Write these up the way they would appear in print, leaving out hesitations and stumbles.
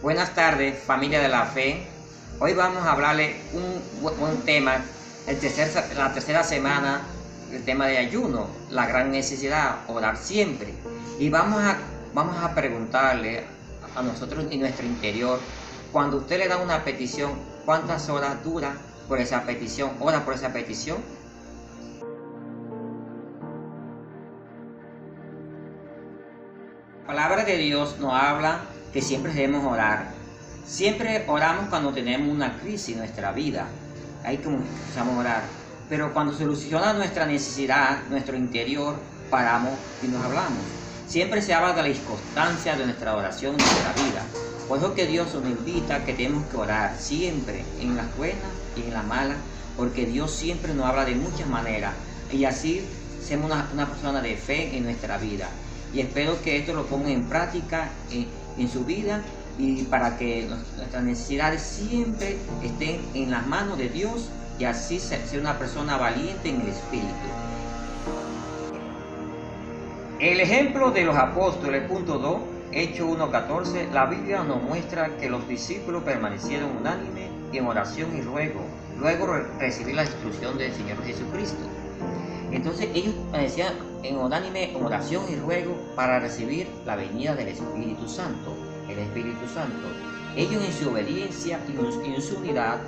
Buenas tardes, familia de la fe. Hoy vamos a hablarle un tema, la tercera semana, el tema de ayuno, la gran necesidad, orar siempre. Y vamos a preguntarle a nosotros en nuestro interior, cuando usted le da una petición, ¿cuántas horas dura por esa petición? ¿Ora por esa petición? La palabra de Dios nos habla que siempre debemos orar. Siempre oramos cuando tenemos una crisis en nuestra vida. Ahí como empezamos a orar. Pero cuando soluciona nuestra necesidad, nuestro interior, paramos y nos hablamos. Siempre se habla de la inconstancia de nuestra oración en nuestra vida. Por eso que Dios nos invita a que tenemos que orar siempre, en las buenas y en las malas, porque Dios siempre nos habla de muchas maneras. Y así somos una persona de fe en nuestra vida. Y espero que esto lo pongan en práctica en su vida, y para que nuestras necesidades siempre estén en las manos de Dios, y así ser una persona valiente en el Espíritu. El ejemplo de los apóstoles, punto 2, Hechos 1:14, la Biblia nos muestra que los discípulos permanecieron unánimes en oración y luego recibir la instrucción del Señor Jesucristo. Entonces ellos permanecían en unánime oración y ruego para recibir la venida del Espíritu Santo, el Espíritu Santo. Ellos en su obediencia y en su unidad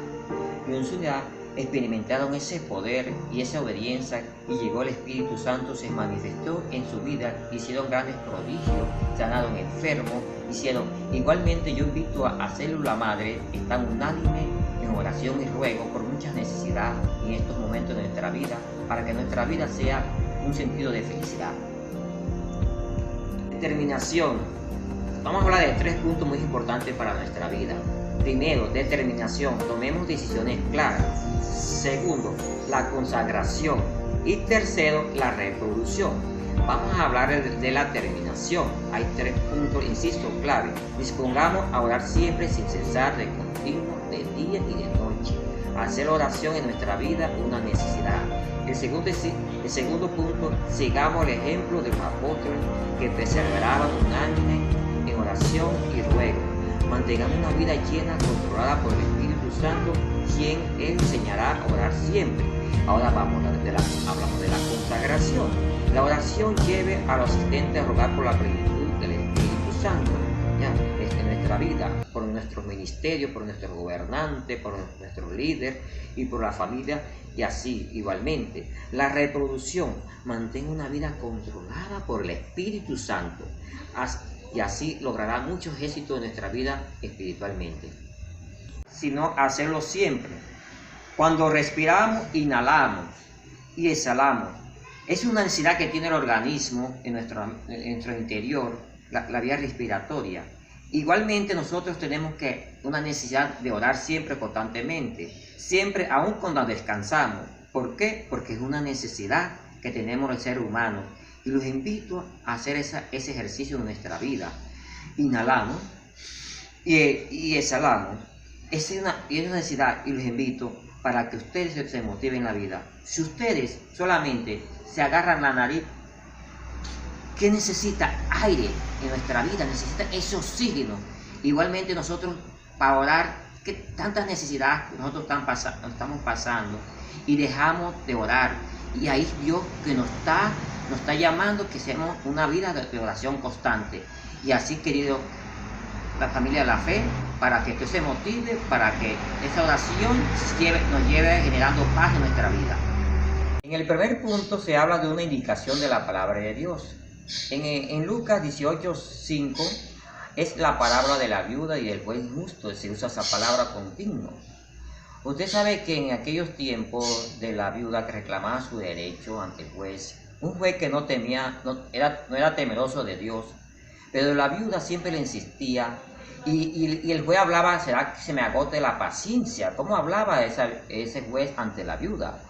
experimentaron ese poder y esa obediencia, y llegó el Espíritu Santo, se manifestó en su vida, hicieron grandes prodigios, sanaron enfermos, igualmente yo invito a Célula Madre, están unánimes en oración y ruego por muchas necesidades en estos momentos de nuestra vida, para que nuestra vida sea un sentido de felicidad. Determinación. Vamos a hablar de 3 puntos muy importantes para nuestra vida. Primero, determinación, tomemos decisiones claras. Segundo, la consagración. Y tercero, la reproducción. Vamos a hablar de la determinación. Hay 3 puntos, insisto, clave. Dispongamos a orar siempre sin cesar, de continuo, de día y de noche. Hacer oración en nuestra vida una necesidad. El segundo punto, sigamos el ejemplo de los apóstoles que perseveraban unánimes en oración y ruego. Mantengamos una vida llena, controlada por el Espíritu Santo, quien Él enseñará a orar siempre. Ahora hablamos de la consagración. La oración lleve a los asistentes a rogar por la plenitud del Espíritu Santo, en nuestra vida, por nuestro ministerio, por nuestro gobernante, por nuestro líder y por la familia, y así igualmente. La reproducción, mantenga una vida controlada por el Espíritu Santo, y así logrará muchos éxitos en nuestra vida espiritualmente. Sino hacerlo siempre. Cuando respiramos, inhalamos y exhalamos. Es una necesidad que tiene el organismo en nuestro interior, la vía respiratoria. Igualmente nosotros tenemos una necesidad de orar siempre, constantemente, siempre, aun cuando descansamos. ¿Por qué? Porque es una necesidad que tenemos el ser humano. Y los invito a hacer ese ejercicio en nuestra vida. Inhalamos y exhalamos. Es una necesidad, y los invito para que ustedes se motiven en la vida. Si ustedes solamente se agarran la nariz, ¿qué necesita? Aire en nuestra vida, necesita ese oxígeno. Igualmente nosotros, para orar, que tantas necesidades nosotros estamos pasando, y dejamos de orar. Y ahí Dios que nos está llamando que seamos una vida de oración constante. Y así, querido, la familia de la fe, para que usted se motive, para que esa oración nos lleve generando paz en nuestra vida. En el primer punto se habla de una indicación de la palabra de Dios. En Lucas 18:5 es la parábola de la viuda y del buen justo. Se usa esa palabra continuo. Usted sabe que en aquellos tiempos de la viuda que reclamaba su derecho ante el juez, un juez que no era temeroso de Dios, pero la viuda siempre le insistía, y el juez hablaba: ¿será que se me agote la paciencia? ¿Cómo hablaba ese juez ante la viuda?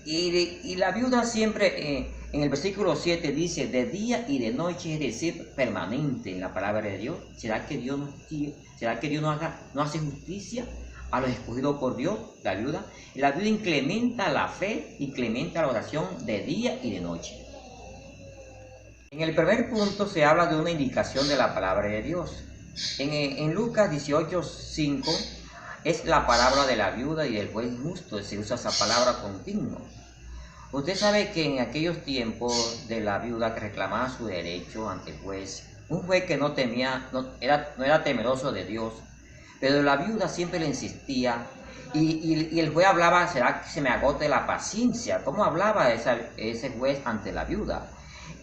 Y la viuda siempre, en el versículo 7 dice, de día y de noche, es decir, permanente en la palabra de Dios. ¿Será que Dios no hace justicia a los escogidos por Dios? La viuda incrementa la fe, incrementa la oración de día y de noche. En el primer punto se habla de una indicación de la palabra de Dios. En Lucas 18:5 es la palabra de la viuda y del buen justo, se usa esa palabra continuo. Usted sabe que en aquellos tiempos de la viuda que reclamaba su derecho ante el juez, un juez que no era temeroso de Dios, pero la viuda siempre le insistía y el juez hablaba, ¿será que se me agote la paciencia? ¿Cómo hablaba ese juez ante la viuda?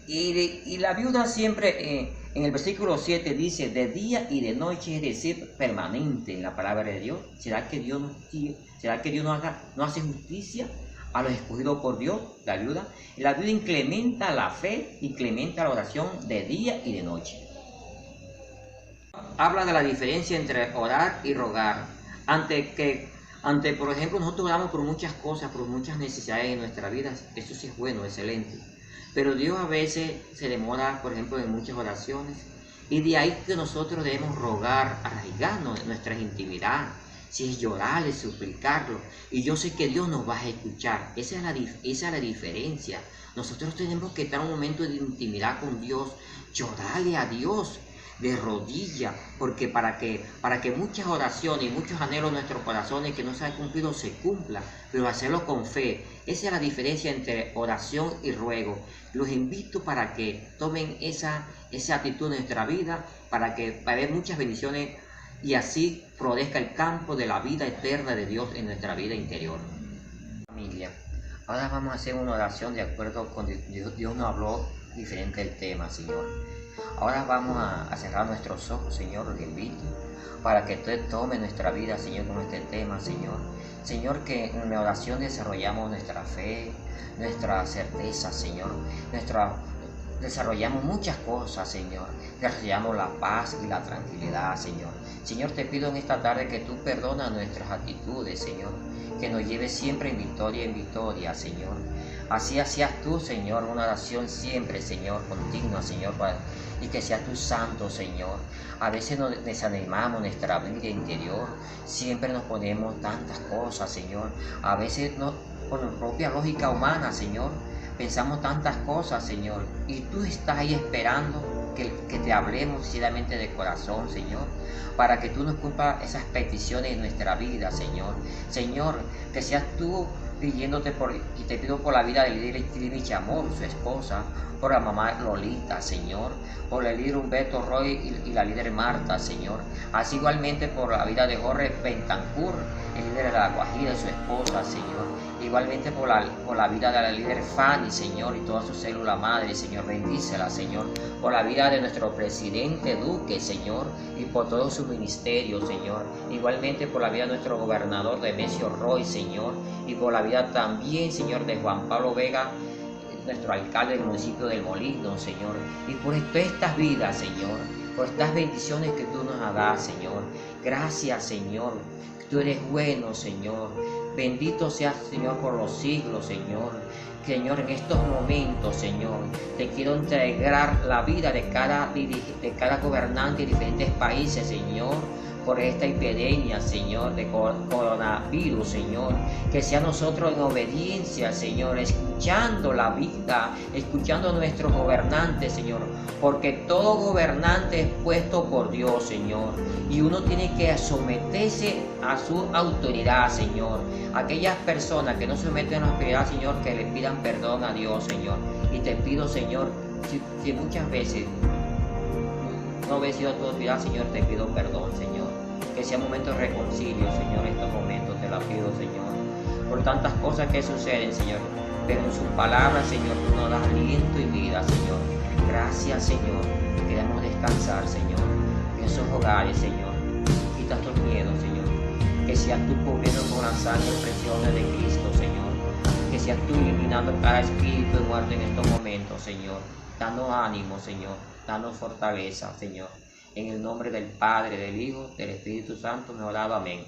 Y la viuda siempre, en el versículo 7 dice, de día y de noche, es decir, permanente en la palabra de Dios. ¿Será que Dios no hace justicia a los escogidos por Dios, la viuda? La viuda incrementa la fe, incrementa la oración de día y de noche. Habla de la diferencia entre orar y rogar. Por ejemplo, nosotros oramos por muchas cosas, por muchas necesidades en nuestra vida. Eso sí es bueno, excelente. Pero Dios a veces se demora, por ejemplo, en muchas oraciones. Y de ahí que nosotros debemos rogar, arraigarnos en nuestra intimidad. Si es llorarle, suplicarlo. Y yo sé que Dios nos va a escuchar. Esa es la diferencia. Nosotros tenemos que estar en un momento de intimidad con Dios. Llorarle a Dios de rodillas, porque para que muchas oraciones y muchos anhelos de nuestros corazones que no se han cumplido se cumplan, pero hacerlo con fe. Esa es la diferencia entre oración y ruego. Los invito para que tomen esa actitud en nuestra vida, para haber muchas bendiciones y así florezca el campo de la vida eterna de Dios en nuestra vida interior. Familia, ahora vamos a hacer una oración de acuerdo con Dios. Dios nos habló diferente del tema, Señor. Ahora vamos a cerrar nuestros ojos, Señor, los invito para que usted tome nuestra vida, Señor, con este tema, Señor. Señor, que en la oración desarrollamos nuestra fe, nuestra certeza, Señor. Desarrollamos muchas cosas, Señor. Desarrollamos la paz y la tranquilidad, Señor. Señor, te pido en esta tarde que tú perdonas nuestras actitudes, Señor. Que nos lleves siempre en victoria, Señor. Así hacías tú, Señor, una oración siempre, Señor, continua, Señor, y que seas tú santo, Señor. A veces nos desanimamos en nuestra vida interior, siempre nos ponemos tantas cosas, Señor. A veces por la propia lógica humana, Señor, pensamos tantas cosas, Señor, y tú estás ahí esperando que te hablemos sinceramente de corazón, Señor, para que tú nos cumplas esas peticiones en nuestra vida, Señor. Señor, que seas tú pidiéndote y te pido por la vida del líder Trini Chamor, su esposa, por la mamá Lolita, Señor, por el líder Humberto Roy y la líder Marta, Señor. Así igualmente por la vida de Jorge Bentancur, el líder de la Guajira y su esposa, Señor. Igualmente por la vida de la líder Fanny, Señor, y toda su célula madre, Señor, bendícela, Señor. Por la vida de nuestro presidente Duque, Señor, y por todo su ministerio, Señor. Igualmente por la vida de nuestro gobernador Demesio Roy, Señor, y por la vida también, Señor, de Juan Pablo Vega, nuestro alcalde del municipio del Molino, Señor. Y por estas vidas, Señor, por estas bendiciones que tú nos has dado, Señor. Gracias, Señor. Tú eres bueno, Señor. Bendito seas, Señor, por los siglos, Señor. Señor, en estos momentos, Señor, te quiero entregar la vida de cada gobernante de diferentes países, Señor, por esta epidemia, Señor, de coronavirus, Señor. Que sea nosotros en obediencia, Señor, escuchando la vida, escuchando a nuestros gobernantes, Señor, porque todo gobernante es puesto por Dios, Señor, y uno tiene que someterse a su autoridad, Señor. Aquellas personas que no se someten a la autoridad, Señor, que le pidan perdón a Dios, Señor. Y te pido, Señor, si muchas veces no he obedecido a tu autoridad, Señor, te pido perdón, Señor. Que sea momento de reconcilio, Señor, en estos momentos te la pido, Señor. Por tantas cosas que suceden, Señor, pero en sus palabras, Señor, tú nos das aliento y vida, Señor. Gracias, Señor. Queremos descansar, Señor, en esos hogares, Señor. Quita estos miedos, Señor. Que seas tú cubriendo con la sangre preciosa de Cristo, Señor. Que seas tú eliminando cada espíritu de muerte en estos momentos, Señor. Danos ánimo, Señor. Danos fortaleza, Señor. En el nombre del Padre, del Hijo, del Espíritu Santo, me he orado. Amén.